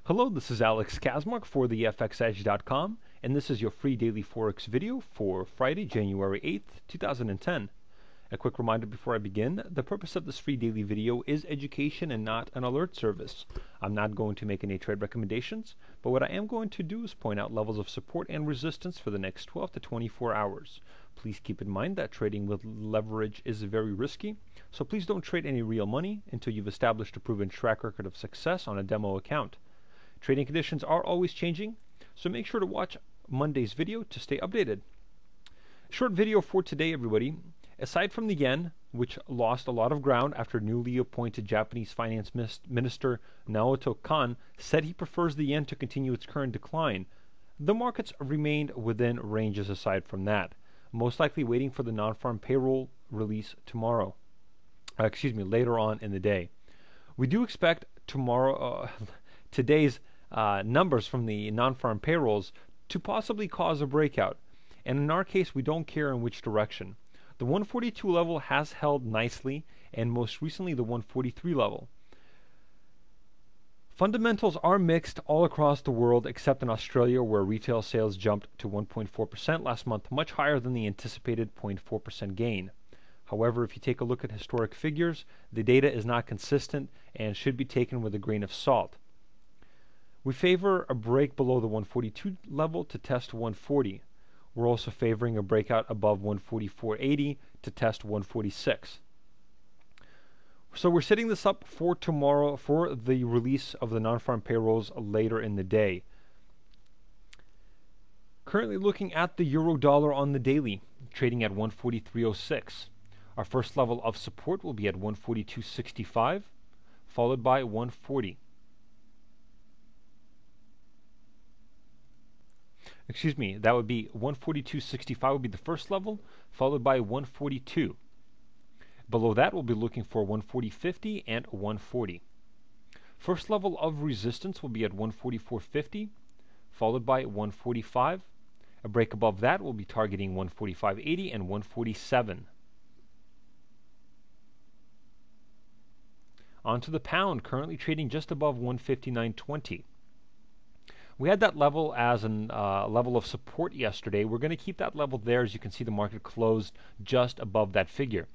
Hello, this is Alex Kazmark for the FXEdge.com, and this is your free daily Forex video for Friday, January 8th, 2010. A quick reminder before I begin, the purpose of this free daily video is education and not an alert service. I'm not going to make any trade recommendations, but what I am going to do is point out levels of support and resistance for the next 12 to 24 hours. Please keep in mind that trading with leverage is very risky, so please don't trade any real money until you've established a proven track record of success on a demo account. Trading conditions are always changing, so make sure to watch Monday's video to stay updated. Short video for today, everybody. Aside from the yen, which lost a lot of ground after newly appointed Japanese Finance Minister Naoto Kan said he prefers the yen to continue its current decline, the markets remained within ranges aside from that, most likely waiting for the non-farm payroll release tomorrow. Later on in the day. We do expect today's numbers from the non-farm payrolls to possibly cause a breakout, and in our case we don't care in which direction. The 142 level has held nicely, and most recently the 143 level. Fundamentals are mixed all across the world except in Australia, where retail sales jumped to 1.4% last month, much higher than the anticipated 0.4% gain. However, if you take a look at historic figures, the data is not consistent and should be taken with a grain of salt. We favor a break below the 142 level to test 140. We're also favoring a breakout above 144.80 to test 146. So we're setting this up for tomorrow for the release of the non-farm payrolls later in the day. Currently looking at the euro dollar on the daily, trading at 143.06. Our first level of support will be at 142.65, followed by 140. That would be 142.65 would be the first level, followed by 142. Below that, we'll be looking for 140.50 and 140. First level of resistance will be at 144.50, followed by 145. A break above that, we'll be targeting 145.80 and 147. On to the pound, currently trading just above 159.20. We had that level as a level of support yesterday. We're going to keep that level there. As you can see, the market closed just above that figure.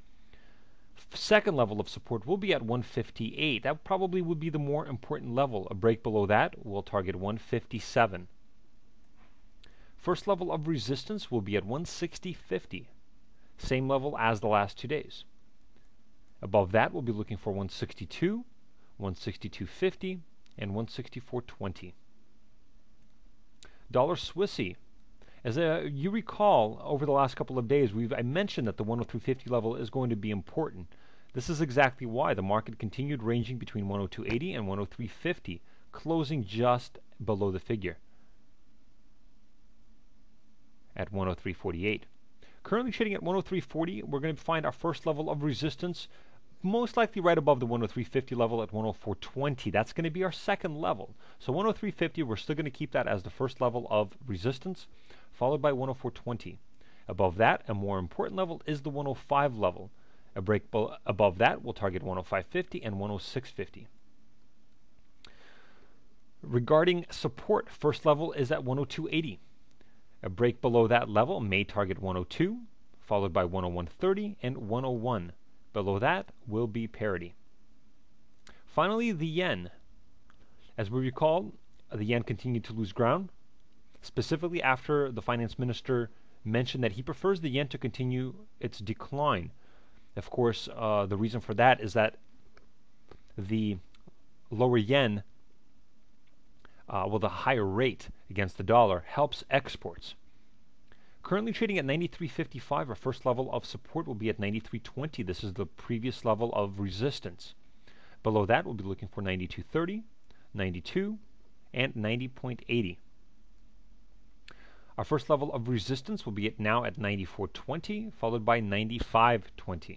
Second level of support will be at 158. That probably would be the more important level. A break below that will target 157. First level of resistance will be at 160.50. Same level as the last 2 days. Above that, we'll be looking for 162, 162.50, and 164.20. Dollar Swissy. As you recall, over the last couple of days, I mentioned that the 103.50 level is going to be important. This is exactly why the market continued ranging between 102.80 and 103.50, closing just below the figure at 103.48. Currently trading at 103.40, we're going to find our first level of resistance, most likely right above the 103.50 level at 104.20. That's going to be our second level. So 103.50, we're still going to keep that as the first level of resistance, followed by 104.20. Above that, a more important level is the 105 level. A break above that will target 105.50 and 106.50. Regarding support, first level is at 102.80. A break below that level may target 102, followed by 101.30 and 101. Below that will be parity. Finally, the yen. As we recall, the yen continued to lose ground, specifically after the finance minister mentioned that he prefers the yen to continue its decline. Of course, the reason for that is that the lower yen, the higher rate against the dollar, helps exports. Currently trading at 93.55, our first level of support will be at 93.20. This is the previous level of resistance. Below that, we'll be looking for 92.30, 92, and 90.80. Our first level of resistance will be now at 94.20, followed by 95.20.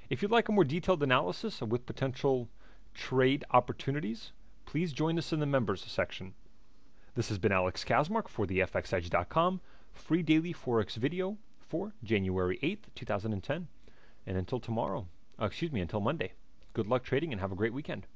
If you'd like a more detailed analysis with potential trade opportunities, please join us in the members section. This has been Alex Kazmark for the FXEdge.com free daily Forex video for January 8th, 2010. And until tomorrow, until Monday. Good luck trading and have a great weekend.